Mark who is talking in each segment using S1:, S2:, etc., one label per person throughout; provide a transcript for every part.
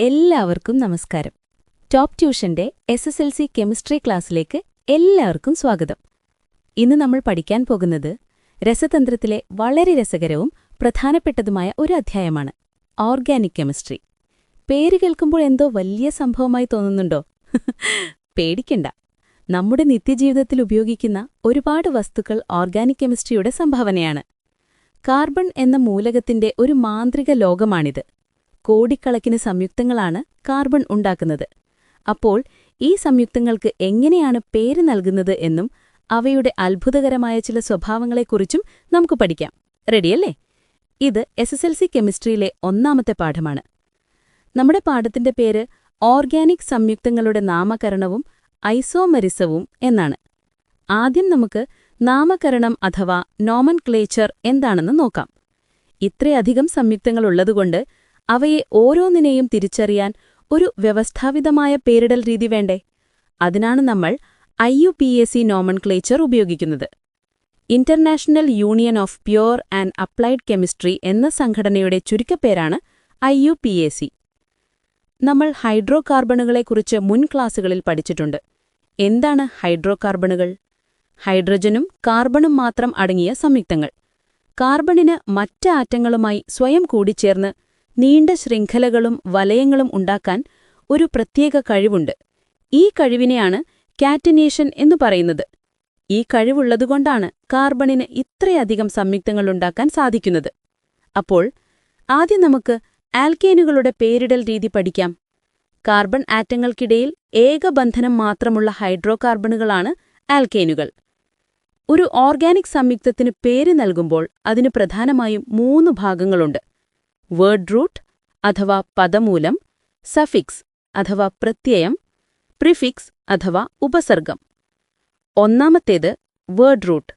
S1: എല്ലാവർക്കും നമസ്കാരം. Top ട്യൂഷന്റെ SSLC chemistry ക്ലാസ്സിലേക്ക് എല്ലാവർക്കും സ്വാഗതം. ഇന്ന് നമ്മൾ പഠിക്കാൻ പോകുന്നത് രസതന്ത്രത്തിലെ വളരെ രസകരവും പ്രധാനപ്പെട്ടതുമായ ഒരു അധ്യായമാണ്, ഓർഗാനിക് കെമിസ്ട്രി. പേര് കേൾക്കുമ്പോൾ എന്തോ വലിയ സംഭവമായി തോന്നുന്നുണ്ടോ? പേടിക്കണ്ട. നമ്മുടെ നിത്യജീവിതത്തിൽ ഉപയോഗിക്കുന്ന ഒരുപാട് വസ്തുക്കൾ ഓർഗാനിക് കെമിസ്ട്രിയുടെ സംഭാവനയാണ്. കാർബൺ എന്ന മൂലകത്തിന്റെ ഒരു മാന്ത്രിക ലോകമാണിത്. കോടിക്കണക്കിന് സംയുക്തങ്ങളാണ് കാർബൺ ഉണ്ടാക്കുന്നത്. അപ്പോൾ ഈ സംയുക്തങ്ങൾക്ക് എങ്ങനെയാണ് പേര് നൽകുന്നത് എന്നും അവയുടെ അത്ഭുതകരമായ ചില സ്വഭാവങ്ങളെക്കുറിച്ചും നമുക്ക് പഠിക്കാം. റെഡിയല്ലേ? ഇത് SSLC കെമിസ്ട്രിയിലെ ഒന്നാമത്തെ പാഠമാണ്. നമ്മുടെ പാഠത്തിന്റെ പേര് ഓർഗാനിക് സംയുക്തങ്ങളുടെ നാമകരണവും ഐസോമെറിസവും എന്നാണ്. ആദ്യം നമുക്ക് നാമകരണം അഥവാ നോമൻക്ലേച്ചർ എന്താണെന്ന് നോക്കാം. ഇത്രയധികം സംയുക്തങ്ങളുള്ളതുകൊണ്ട് അവയെ ഓരോന്നിനെയും തിരിച്ചറിയാൻ ഒരു വ്യവസ്ഥാപിതമായ പേരിടൽ രീതി വേണ്ടേ? അതിനാണ് നമ്മൾ IUPAC നോമൻക്ലേച്ചർ ഉപയോഗിക്കുന്നത്. International union of pure and applied chemistry എന്ന സംഘടനയുടെ ചുരുക്കപ്പേരാണ് IUPAC. നമ്മൾ ഹൈഡ്രോ കാർബണുകളെക്കുറിച്ച് മുൻ ക്ലാസുകളിൽ പഠിച്ചിട്ടുണ്ട്. എന്താണ് ഹൈഡ്രോ കാർബണുകൾ? ഹൈഡ്രജനും കാർബണും മാത്രം അടങ്ങിയ സംയുക്തങ്ങൾ. കാർബണിന് മറ്റ് ആറ്റങ്ങളുമായി സ്വയം കൂടിച്ചേർന്ന് നീണ്ട ശൃംഖലകളും വലയങ്ങളും ഉണ്ടാക്കാൻ ഒരു പ്രത്യേക കഴിവുണ്ട്. ഈ കഴിവിനെയാണ് കാറ്റനേഷൻ എന്നു പറയുന്നത്. ഈ കഴിവുള്ളതുകൊണ്ടാണ് കാർബണിന് ഇത്രയധികം സംയുക്തങ്ങളുണ്ടാക്കാൻ സാധിക്കുന്നത്. അപ്പോൾ ആദ്യം നമുക്ക് ആൽക്കേനുകളുടെ പേരിടൽ രീതി പഠിക്കാം. കാർബൺ ആറ്റങ്ങൾക്കിടയിൽ ഏകബന്ധനം മാത്രമുള്ള ഹൈഡ്രോ കാർബണുകളാണ് ആൽക്കേനുകൾ. ഒരു ഓർഗാനിക് സംയുക്തത്തിന് പേര് നൽകുമ്പോൾ അതിന് പ്രധാനമായും 3 ഭാഗങ്ങളുണ്ട്: വേർഡ് റൂട്ട് അഥവാ പദമൂലം, സഫിക്സ് അഥവാ പ്രത്യയം, പ്രിഫിക്സ് അഥവാ ഉപസർഗം. ഒന്നാമത്തേത് വേർഡ് റൂട്ട്.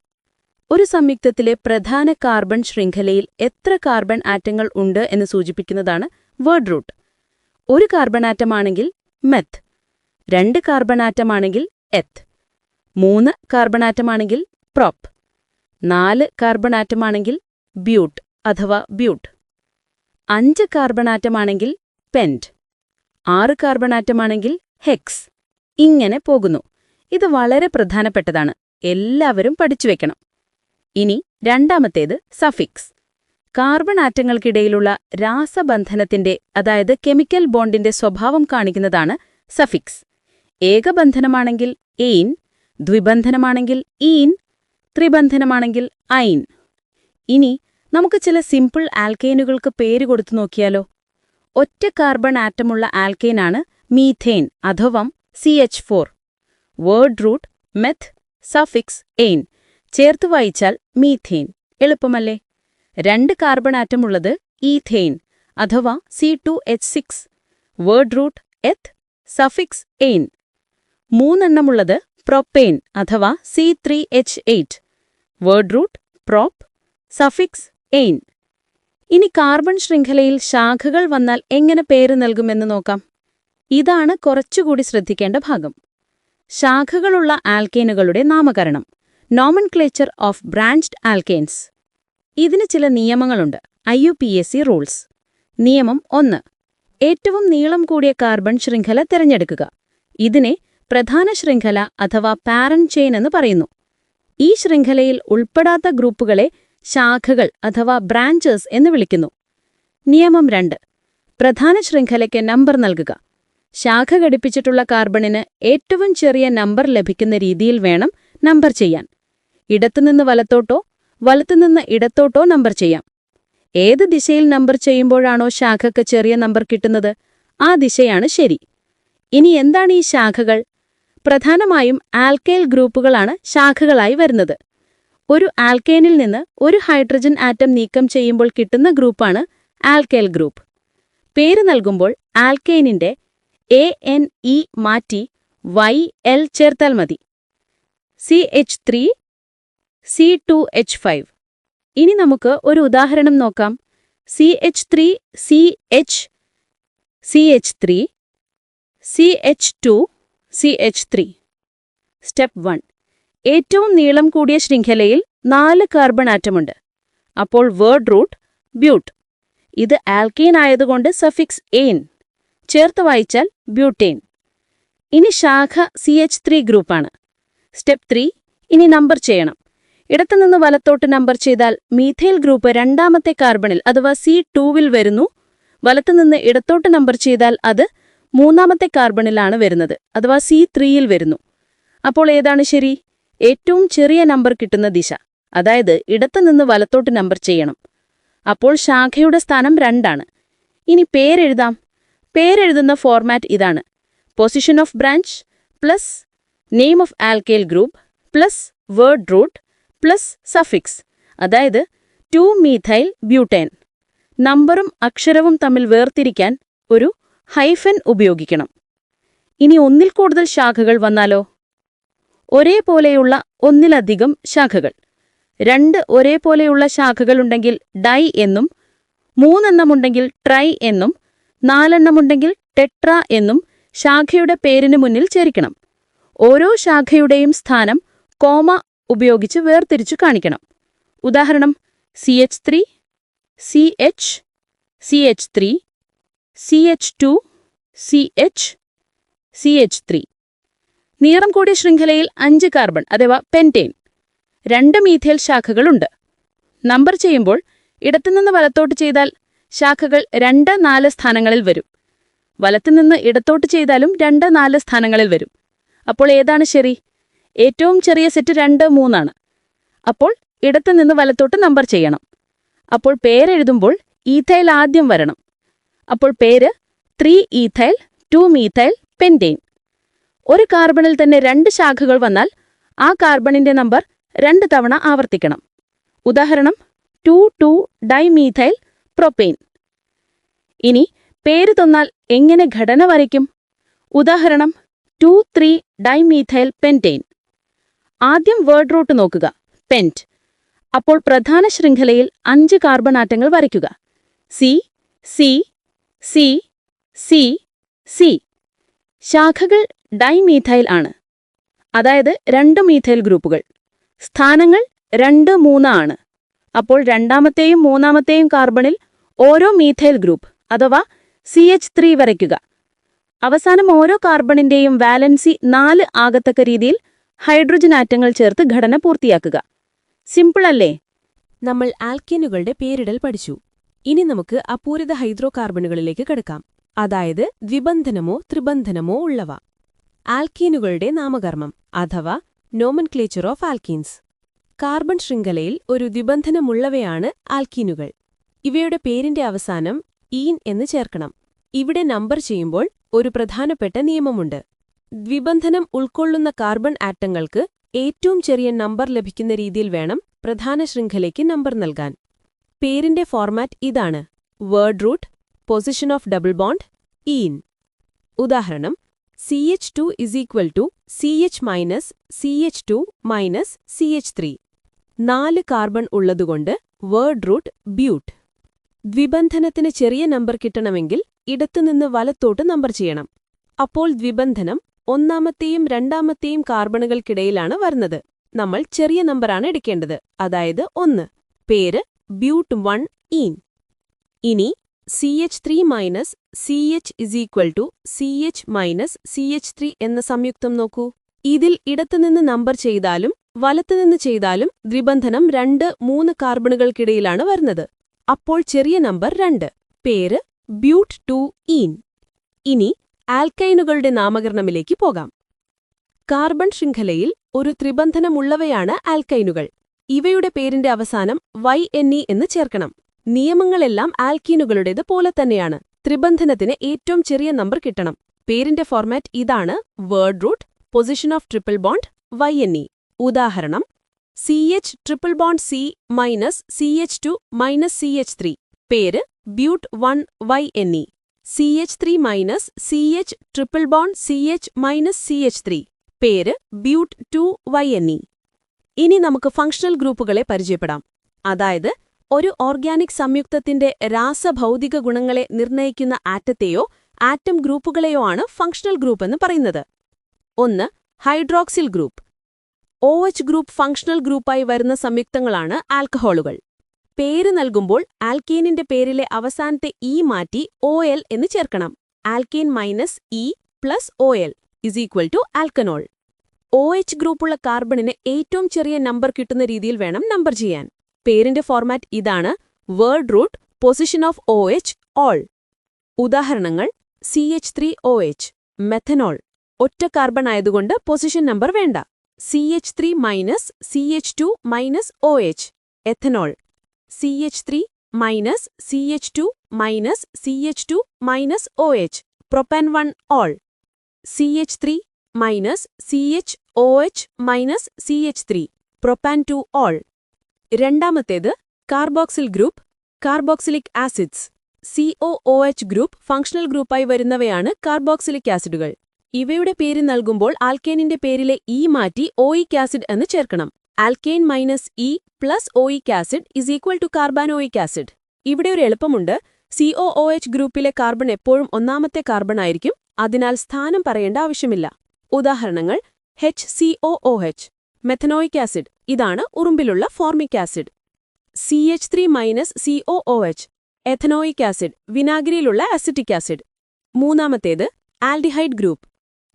S1: ഒരു സംയുക്തത്തിലെ പ്രധാന കാർബൺ ശൃംഖലയിൽ എത്ര കാർബൺ ആറ്റങ്ങൾ ഉണ്ട് എന്ന് സൂചിപ്പിക്കുന്നതാണ് വേർഡ് റൂട്ട്. ഒരു കാർബൺ ആറ്റമാണെങ്കിൽ മെത്ത്, 2 കാർബൺ ആറ്റമാണെങ്കിൽ എത്ത്, 3 കാർബൺ ആറ്റമാണെങ്കിൽ പ്രോപ്പ്, 4 കാർബൺ ആറ്റമാണെങ്കിൽ ബ്യൂട്ട് അഥവാ ബ്യൂട്ട്, 5 കാർബൺ ആറ്റമാണെങ്കിൽ പെന്റ്, 6 കാർബൺ ആറ്റമാണെങ്കിൽ ഹെക്സ്. ഇങ്ങനെ പോകുന്നു. ഇത് വളരെ പ്രധാനപ്പെട്ടതാണ്. എല്ലാവരും പഠിച്ചുവെക്കണം. ഇനി രണ്ടാമത്തേത് സഫിക്സ്. കാർബൺ ആറ്റങ്ങൾക്കിടയിലുള്ള രാസബന്ധനത്തിന്റെ, അതായത് കെമിക്കൽ ബോണ്ടിന്റെ സ്വഭാവം കാണിക്കുന്നതാണ് സഫിക്സ്. ഏകബന്ധനമാണെങ്കിൽ എയിൻ, ദ്വിബന്ധനമാണെങ്കിൽ ഈൻ, ത്രിബന്ധനമാണെങ്കിൽ ഐൻ. ഇനി നമുക്ക് ചില സിമ്പിൾ ആൽക്കേനുകൾക്ക് പേര് കൊടുത്തു നോക്കിയാലോ? ഒറ്റ കാർബൺ ആറ്റമുള്ള ആൽക്കേനാണ് മീഥേൻ അഥവാ CH4. Word root meth, suffix ane ചേർത്ത് വായിച്ചാൽ മീഥേൻ. എളുപ്പമല്ലേ? 2 കാർബൺ ആറ്റമുള്ളത് ഈഥെയിൻ അഥവാ C2H6. Word root eth, suffix ane. 3 എണ്ണമുള്ളത് പ്രൊപ്പെയിൻ അഥവാ C3H8. Word root prop, suffix ane. ഇനി കാർബൺ ശൃംഖലയിൽ ശാഖകൾ വന്നാൽ എങ്ങനെ പേര് നൽകുമെന്ന് നോക്കാം. ഇതാണ് കുറച്ചുകൂടി ശ്രദ്ധിക്കേണ്ട ഭാഗം. ശാഖകളുള്ള ആൽക്കേനുകളുടെ നാമകരണം, നോമൻക്ലേച്ചർ ഓഫ് ബ്രാഞ്ച്ഡ് ആൽക്കേൻസ്. ഇതിന് ചില നിയമങ്ങളുണ്ട്, IUPAC റൂൾസ്. നിയമം 1: ഏറ്റവും നീളം കൂടിയ കാർബൺ ശൃംഖല തിരഞ്ഞെടുക്കുക. ഇതിനെ പ്രധാന ശൃംഖല അഥവാ പാരന്റ് ചെയിൻ എന്ന് പറയുന്നു. ഈ ശൃംഖലയിൽ ഉൾപ്പെടാത്ത ഗ്രൂപ്പുകളെ ശാഖകൾ അഥവാ ബ്രാഞ്ചേഴ്സ് എന്ന് വിളിക്കുന്നു. നിയമം 2: പ്രധാന ശൃംഖലയ്ക്ക് നമ്പർ നൽകുക. ശാഖ ഘടിപ്പിച്ചിട്ടുള്ള കാർബണിന് ഏറ്റവും ചെറിയ നമ്പർ ലഭിക്കുന്ന രീതിയിൽ വേണം നമ്പർ ചെയ്യാൻ. ഇടത്തുനിന്ന് വലത്തോട്ടോ വലത്തുനിന്ന് ഇടത്തോട്ടോ നമ്പർ ചെയ്യാം. ഏത് ദിശയിൽ നമ്പർ ചെയ്യുമ്പോഴാണോ ശാഖയ്ക്ക് ചെറിയ നമ്പർ കിട്ടുന്നത്, ആ ദിശയാണ് ശരി. ഇനി എന്താണ് ഈ ശാഖകൾ? പ്രധാനമായും ആൽക്കൈൽ ഗ്രൂപ്പുകളാണ് ശാഖകളായി വരുന്നത്. ഒരു ആൽക്കേനിൽ നിന്ന് ഒരു ഹൈഡ്രജൻ ആറ്റം നീക്കം ചെയ്യുമ്പോൾ കിട്ടുന്ന ഗ്രൂപ്പാണ് ആൽക്കൈൽ ഗ്രൂപ്പ്. പേര് നൽകുമ്പോൾ ആൽക്കേനിന്റെ ANE മാറ്റി YL ചേർത്താൽ മതി. CH3, C2H5. ഇനി നമുക്ക് ഒരു ഉദാഹരണം നോക്കാം. CH3, CH, CH3, CH2, CH3. Step 1: ഏറ്റവും നീളം കൂടിയ ശൃംഖലയിൽ 4 കാർബൺ ആറ്റമുണ്ട്. അപ്പോൾ വേർഡ് റൂട്ട് ബ്യൂട്ട്. ഇത് ആൽക്കീൻ ആയതുകൊണ്ട് സഫിക്സ് എയിൻ. ചേർത്ത് വായിച്ചാൽ ബ്യൂട്ടേൻ. ഇനി ശാഖ CH3 ഗ്രൂപ്പാണ്. സ്റ്റെപ്പ് 3. ഇനി നമ്പർ ചെയ്യണം. ഇടത്തുനിന്ന് വലത്തോട്ട് നമ്പർ ചെയ്താൽ മീഥൈൽ ഗ്രൂപ്പ് രണ്ടാമത്തെ കാർബണിൽ അഥവാ C2-വിൽ വരുന്നു. വലത്തുനിന്ന് ഇടത്തോട്ട് നമ്പർ ചെയ്താൽ അത് മൂന്നാമത്തെ കാർബണിലാണ് വരുന്നത്, അഥവാ C3-യിൽ വരുന്നു. അപ്പോൾ ഏതാണ് ശരി? ഏറ്റവും ചെറിയ നമ്പർ കിട്ടുന്ന ദിശ, അതായത് ഇടത്തുനിന്ന് വലത്തോട്ട് നമ്പർ ചെയ്യണം. അപ്പോൾ ശാഖയുടെ സ്ഥാനം 2ആണ്. ഇനി പേരെഴുതാം. പേരെഴുതുന്ന ഫോർമാറ്റ് ഇതാണ്: position of branch plus name of alkyl group plus word root plus suffix, അതായത് 2-മീഥൈൽ ബ്യൂട്ടേൻ. നമ്പറും അക്ഷരവും തമ്മിൽ വേർതിരിക്കാൻ ഒരു ഹൈഫൻ ഉപയോഗിക്കണം. ഇനി ഒന്നിൽ കൂടുതൽ ശാഖകൾ വന്നാലോ? ഒരേപോലെയുള്ള ഒന്നിലധികം ശാഖകൾ. 2 ഒരേപോലെയുള്ള ശാഖകളുണ്ടെങ്കിൽ ഡൈ എന്നും, 3 എണ്ണമുണ്ടെങ്കിൽ ട്രൈ എന്നും, 4 എണ്ണമുണ്ടെങ്കിൽ ടെട്ര എന്നും ശാഖയുടെ പേരിന് മുന്നിൽ ചേർക്കണം. ഓരോ ശാഖയുടെയും സ്ഥാനം കോമ ഉപയോഗിച്ച് വേർതിരിച്ചു കാണിക്കണം. ഉദാഹരണം: CH3, CH, CH3, CH2, CH, CH3. നീളം കൂടിയ ശൃംഖലയിൽ 5 കാർബൺ അഥവാ പെന്റേൻ. 2 മീഥൈൽ ശാഖകളുണ്ട്. നമ്പർ ചെയ്യുമ്പോൾ ഇടത്തുനിന്ന് വലത്തോട്ട് ചെയ്താൽ ശാഖകൾ 2, 4 സ്ഥാനങ്ങളിൽ വരും. വലത്തുനിന്ന് ഇടത്തോട്ട് ചെയ്താലും 2, 4 സ്ഥാനങ്ങളിൽ വരും. അപ്പോൾ ഏതാണ് ശരി? ഏറ്റവും ചെറിയ സെറ്റ് 2, 3 ആണ്. അപ്പോൾ ഇടത്തുനിന്ന് വലത്തോട്ട് നമ്പർ ചെയ്യണം. അപ്പോൾ പേരെഴുതുമ്പോൾ ഈഥൈൽ ആദ്യം വരണം. അപ്പോൾ പേര് 3-ഈഥൈൽ 2-മീഥൈൽ പെന്റേൻ. ഒരു കാർബണിൽ തന്നെ 2 ശാഖകൾ വന്നാൽ ആ കാർബണിന്റെ നമ്പർ 2 തവണ ആവർത്തിക്കണം. ഉദാഹരണം: 2,2-ഡൈമീഥൈൽ പ്രൊപ്പെയ്ൻ. ഇനി പേര് തന്നാൽ എങ്ങനെ ഘടന വരയ്ക്കും? ഉദാഹരണം: 2,3-ഡൈമീഥൈൽ പെന്റേൻ. ആദ്യം വേർഡ് റൂട്ട് നോക്കുക, പെന്റ്. അപ്പോൾ പ്രധാന ശൃംഖലയിൽ 5 കാർബൺ ആറ്റങ്ങൾ വരയ്ക്കുക. C, C, C, C, C. ശാഖകൾ ഡൈമീഥൈൽ ആണ്, അതായത് 2 മീഥൈൽ ഗ്രൂപ്പുകൾ. സ്ഥാനങ്ങൾ 2, 3 ആണ്. അപ്പോൾ രണ്ടാമത്തെയും മൂന്നാമത്തെയും കാർബണിൽ ഓരോ മീഥൈൽ ഗ്രൂപ്പ് അഥവാ CH3 വരയ്ക്കുക. അവസാനം ഓരോ കാർബണിന്റെയും വാലൻസി 4 ആകത്തക്ക രീതിയിൽ ഹൈഡ്രജൻ ആറ്റങ്ങൾ ചേർത്ത് ഘടന പൂർത്തിയാക്കുക. സിമ്പിൾ അല്ലേ?
S2: നമ്മൾ ആൽക്കീനുകളുടെ പേരിടൽ പഠിച്ചു. ഇനി നമുക്ക് അപൂരിത ഹൈഡ്രോ കാർബണുകളിലേക്ക് കടക്കാം, അതായത് ദ്വിബന്ധനമോ ത്രിബന്ധനമോ ഉള്ളവ. ആൽക്കീനുകളുടെ നാമകർമ്മം അഥവാ നോമൻക്ലേച്ചർ ഓഫ് ആൽക്കീൻസ്. കാർബൺ ശൃംഖലയിൽ ഒരു ദ്വിബന്ധനമുള്ളവയാണ് ആൽക്കീനുകൾ. ഇവയുടെ പേരിന്റെ അവസാനം ഈൻ എന്ന് ചേർക്കണം. ഇവിടെ നമ്പർ ചെയ്യുമ്പോൾ ഒരു പ്രധാനപ്പെട്ട നിയമമുണ്ട്. ദ്വിബന്ധനം ഉൾക്കൊള്ളുന്ന കാർബൺ ആറ്റങ്ങൾക്ക് ഏറ്റവും ചെറിയ നമ്പർ ലഭിക്കുന്ന രീതിയിൽ വേണം പ്രധാന ശൃംഖലയ്ക്ക് നമ്പർ നൽകാൻ. പേരിന്റെ ഫോർമാറ്റ് ഇതാണ്: word root, position of double bond, ene. ഉദാഹരണം: CH2 = CH - CH2 - CH3. 4 carbon ഉള്ളതുകൊണ്ട് വേർഡ് റൂട്ട് ബ്യൂട്ട്. ദ്വിബന്ധനത്തിന് ചെറിയ നമ്പർ കിട്ടണമെങ്കിൽ ഇടത്തുനിന്ന് വലത്തോട്ട് നമ്പർ ചെയ്യണം. അപ്പോൾ ദ്വിബന്ധനം ഒന്നാമത്തെയും രണ്ടാമത്തെയും കാർബണുകൾക്കിടയിലാണ് വരുന്നത്. നമ്മൾ ചെറിയ നമ്പറാണ് എടുക്കേണ്ടത്, അതായത് 1. പേര് ബ്യൂട്ട് 1 ഈൻ. ഇനി CH3 - CH = CH - CH3 എന്ന സംയുക്തം നോക്കൂ. ഇതിൽ ഇടത്തുനിന്ന് നമ്പർ ചെയ്താലും വലത്തുനിന്ന് ചെയ്താലും ദ്വിബന്ധനം 2, 3 കാർബണുകൾക്കിടയിലാണ് വരുന്നത്. അപ്പോൾ ചെറിയ നമ്പർ 2. പേര് ബ്യൂട്ട് 2 ഈൻ. ഇനി ആൽക്കൈനുകളുടെ നാമകരണത്തിലേക്ക് പോകാം. കാർബൺ ശൃംഖലയിൽ ഒരു ത്രിബന്ധനമുള്ളവയാണ് ആൽക്കൈനുകൾ. ഇവയുടെ പേരിന്റെ അവസാനം YNE എന്ന് ചേർക്കണം. നിയമങ്ങളെല്ലാം ആൽക്കീനുകളുടേത് പോലെ തന്നെയാണ്. ത്രിബന്ധനത്തിന് ഏറ്റവും ചെറിയ നമ്പർ കിട്ടണം. പേരിന്റെ ഫോർമാറ്റ് ഇതാണ്: word root, position of triple bond, YNE. ഉദാഹരണം: CH≡C - CH2 - CH3. പേര് ബ്യൂട്ട് 1 YNE. CH3 - CH≡CH - CH3. പേര് ബ്യൂട്ട് 2 YNE. ഇനി നമുക്ക് ഫങ്ഷണൽ ഗ്രൂപ്പുകളെ പരിചയപ്പെടാം. അതായത് ഒരു ഓർഗാനിക് സംയുക്തത്തിന്റെ രാസഭൗതിക ഗുണങ്ങളെ നിർണ്ണയിക്കുന്ന ആറ്റത്തെയോ ആറ്റം ഗ്രൂപ്പുകളെയോ ആണ് ഫങ്ഷണൽ ഗ്രൂപ്പ് എന്ന് പറയുന്നത്. 1. Hydroxyl group. OH group functional ഗ്രൂപ്പായി വരുന്ന സംയുക്തങ്ങളാണ് ആൽക്കഹോളുകൾ. പേര് നൽകുമ്പോൾ ആൽക്കീനിന്റെ പേരിലെ അവസാനത്തെ ഇ മാറ്റി OL എന്ന് ചേർക്കണം. Alkane minus E plus OL is equal to alkanol. OH ഗ്രൂപ്പുള്ള കാർബണിന് ഏറ്റവും ചെറിയ നമ്പർ കിട്ടുന്ന രീതിയിൽ വേണം നമ്പർ ചെയ്യാൻ. പേരിന്റെ ഫോർമാറ്റ് ഇതാണ്: word root position of OH ol. ഉദാഹരണങ്ങൾ: CH3OH മെഥനോൾ, ഒറ്റ കാർബൺ ആയതുകൊണ്ട് പൊസിഷൻ നമ്പർ വേണ്ട. CH3 minus CH2 minus OH ethanol. CH3 minus CH2 minus CH2 minus OH propan 1 ol. CH3 minus CHOH minus CH3 propan 2 ol. രണ്ടാമത്തേത് carboxyl group, carboxylic acids. COOH group functional ഗ്രൂപ്പായി വരുന്നവയാണ് carboxylic ആസിഡുകൾ. ഇവയുടെ പേര് നൽകുമ്പോൾ ആൽക്കേനിന്റെ പേരിലെ ഇ മാറ്റി ഓയിക് ആസിഡ് എന്ന് ചേർക്കണം. Alkane minus E plus oic acid is equal to alkanoic acid. ഇവിടെ ഒരു എളുപ്പമുണ്ട്. COOH ഗ്രൂപ്പിലെ കാർബൺ എപ്പോഴും ഒന്നാമത്തെ കാർബൺ ആയിരിക്കും, അതിനാൽ സ്ഥാനം പറയേണ്ട ആവശ്യമില്ല. ഉദാഹരണങ്ങൾ: HCOOH മെഥനോയിക് ആസിഡ്, ഇതാണ് ഉറുമ്പിലുള്ള formic acid. CH3 minus COOH ethanoic acid, വിനാഗിരിയിലുള്ള അസിറ്റിക് ആസിഡ്. മൂന്നാമത്തേത് ആൽഡിഹൈഡ് ഗ്രൂപ്പ്,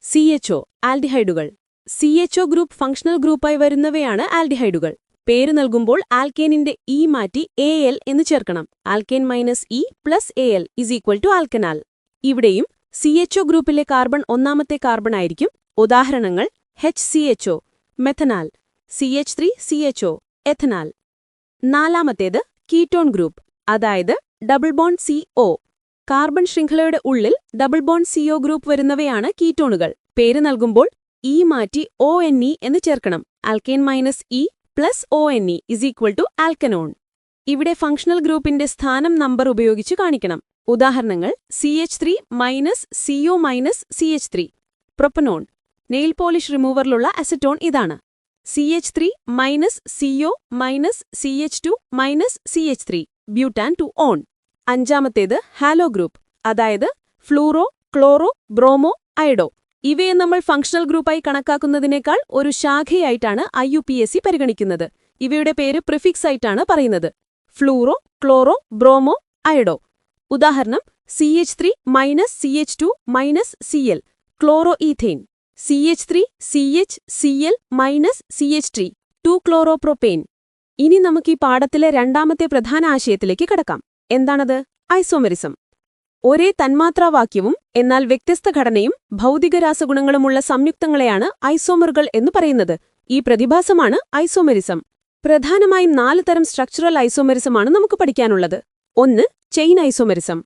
S2: CHO ആൽഡിഹൈഡുകൾ. CHO ഗ്രൂപ്പ് ഫങ്ഷണൽ ഗ്രൂപ്പായി വരുന്നവയാണ് ആൽഡിഹൈഡുകൾ. പേര് നൽകുമ്പോൾ ആൽക്കേനിന്റെ ഇ മാറ്റി AL എന്ന് ചേർക്കണം. Alkane minus E plus AL is equal to alkanal. ഇവിടെയും CHO ഗ്രൂപ്പിലെ കാർബൺ ഒന്നാമത്തെ കാർബൺ ആയിരിക്കും. ഉദാഹരണങ്ങൾ: HCHO മെഥനാൽ, CH3CHO എഥനാൽ. നാലാമത്തേത് കീറ്റോൺ ഗ്രൂപ്പ്, അതായത് ഡബിൾ ബോണ്ട് CO. കാർബൺ ശൃംഖലയുടെ ഉള്ളിൽ ഡബിൾ ബോണ്ട് CO ഗ്രൂപ്പ് വരുന്നവയാണ് കീറ്റോണുകൾ. പേര് നൽകുമ്പോൾ ഇ മാറ്റി ONE എന്ന് ചേർക്കണം. Alkane minus E plus ONE is equal to alkanone. ഇവിടെ ഫങ്ഷണൽ ഗ്രൂപ്പിന്റെ സ്ഥാനം നമ്പർ ഉപയോഗിച്ച് കാണിക്കണം. ഉദാഹരണങ്ങൾ: CH3 minus CO minus CH3 propanone. Nail polish റിമൂവറിലുള്ള അസറ്റോൺ ഇതാണ്. CH3 minus CO minus CH2 minus CH3 butan 2 one. അഞ്ചാമത്തേത് ഹാലോ ഗ്രൂപ്പ്, അതായത് ഫ്ലൂറോ, ക്ലോറോ, ബ്രോമോ, അയഡോ. ഇവയെ നമ്മൾ ഫങ്ഷണൽ ഗ്രൂപ്പായി കണക്കാക്കുന്നതിനേക്കാൾ ഒരു ശാഖയായിട്ടാണ് IUPAC പരിഗണിക്കുന്നത്. ഇവയുടെ പേര് പ്രിഫിക്സ് ആയിട്ടാണ് പറയുന്നത്: ഫ്ലൂറോ, ക്ലോറോ, ബ്രോമോ, അയഡോ. ഉദാഹരണം: CH3 minus CH2 minus Cl chloro ethane. CH3 CH Cl minus CH3 2 ക്ലോറോപ്രോപ്പെയ്ൻ. ഇനി നമുക്ക് ഈ പാഠത്തിലെ രണ്ടാമത്തെ പ്രധാന ആശയത്തിലേക്ക് കടക്കാം. എന്താണത്? ഐസോമെറിസം. ഒരേ തന്മാത്രാവാക്യവും എന്നാൽ വ്യത്യസ്ത ഘടനയും ഭൗതികരാസഗുണങ്ങളുമുള്ള സംയുക്തങ്ങളെയാണ് ഐസോമറുകൾ എന്ന് പറയുന്നത്. ഈ പ്രതിഭാസമാണ് ഐസോമെറിസം. പ്രധാനമായും 4 തരം സ്ട്രക്ചറൽ ഐസോമെറിസമാണ് നമുക്ക് പഠിക്കാനുള്ളത്. 1. Chain isomerism.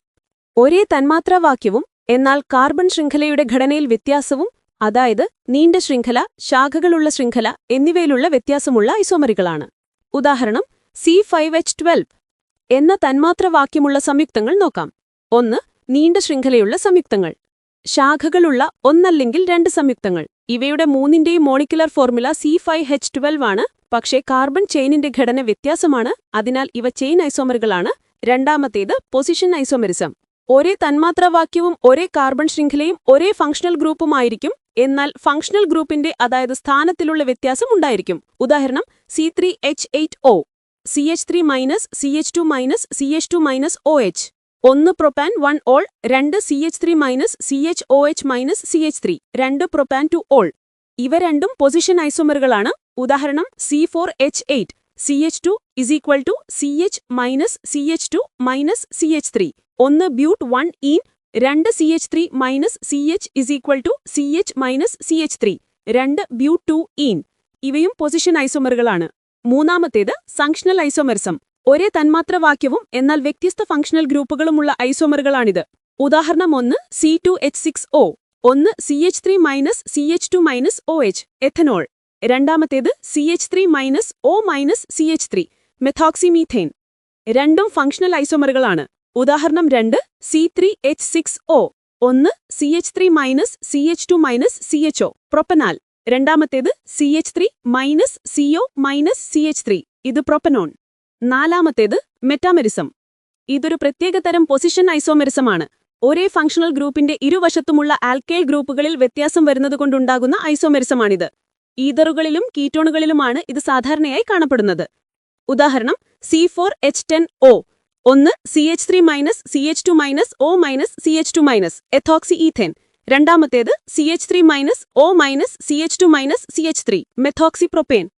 S2: ഒരേ തന്മാത്രാവാക്യവും എന്നാൽ കാർബൺ ശൃംഖലയുടെ ഘടനയിൽ വ്യത്യാസവും, അതായത് നീണ്ട ശൃംഖല, ശാഖകളുള്ള ശൃംഖല എന്നിവയിലുള്ള വ്യത്യാസമുള്ള ഐസോമറുകളാണ്. ഉദാഹരണം: C5H12 എന്ന തന്മാത്രവാക്യമുള്ള സംയുക്തങ്ങൾ നോക്കാം. 1. നീണ്ട ശൃംഖലയുള്ള സംയുക്തങ്ങൾ. ശാഖകളുള്ള ഒന്നല്ലെങ്കിൽ 2 സംയുക്തങ്ങൾ. ഇവയുടെ മൂന്നിന്റെയും മോളിക്കുലർ ഫോർമുല C5H12 ആണ്. പക്ഷേ കാർബൺ ചെയിനിന്റെ ഘടന വ്യത്യാസമാണ്, അതിനാൽ ഇവ ചെയിൻ ഐസോമറുകളാണ്. രണ്ടാമത്തേത് പൊസിഷൻ ഐസോമെറിസം. ഒരേ തന്മാത്രാവാക്യവും ഒരേ കാർബൺ ശൃംഖലയും ഒരേ ഫങ്ഷണൽ ഗ്രൂപ്പുമായിരിക്കും, എന്നാൽ ഫങ്ഷണൽ ഗ്രൂപ്പിന്റെ, അതായത് സ്ഥാനത്തിലുള്ള വ്യത്യാസം ഉണ്ടായിരിക്കും. ഉദാഹരണം: C3H8O CH3 minus CH2 minus CH2 minus OH. 1 propan 1 ol. 2 CH3 minus CHOH minus CH3 2 propan 2 ol. ഇവ രണ്ടും പൊസിഷൻ ഐസോമറുകളാണ്. ഉദാഹരണം: C4H8 CH2 is equal to CH minus CH2 minus CH3. 1 but 1 ene. 2 CH3 minus CH is equal to CH minus CH3 2 but 2 ene. ഇവയും position ഐസോമറുകളാണ്. മൂന്നാമത്തേത് functional isomerism. ഒരേ തന്മാത്രവാക്യവും എന്നാൽ വ്യത്യസ്ത functional ഗ്രൂപ്പുകളുമുള്ള ഐസോമറുകളാണിത്. ഉദാഹരണം: 1 C2H6O. 1 CH3 minus CH2 minus OH ethanol. രണ്ടാമത്തേത് CH3 minus O minus CH3 മെഥോക്സിമീഥെയ്ൻ. രണ്ടും functional ഐസോമറുകളാണ്. ഉദാഹരണം: 2 C3H6O. 1 CH3 minus CH2 minus CHO പ്രൊപ്പനാൽ. രണ്ടാമത്തേത് CH3 minus CO minus CH3, ഇത് പ്രൊപ്പനോൺ. നാലാമത്തേത് മെറ്റാമെറിസം. ഇതൊരു പ്രത്യേകതരം പൊസിഷൻ ഐസോമെറിസമാണ്. ഒരേ ഫങ്ഷണൽ ഗ്രൂപ്പിന്റെ ഇരുവശത്തുമുള്ള ആൽക്കൈൽ ഗ്രൂപ്പുകളിൽ വ്യത്യാസം വരുന്നതുകൊണ്ടുണ്ടാകുന്ന ഐസോമെറിസമാണിത്. ഈഥറുകളിലും കീറ്റോണുകളിലുമാണ് ഇത് സാധാരണയായി കാണപ്പെടുന്നത്. ഉദാഹരണം: C4H10O. ഒന്ന് CH3-CH2-O-CH2- എത്തോക്സി ഈഥേൻ. രണ്ടാമത്തേത് CH3-O-CH2-CH3 മെത്തോക്സി പ്രൊപ്പേൻ.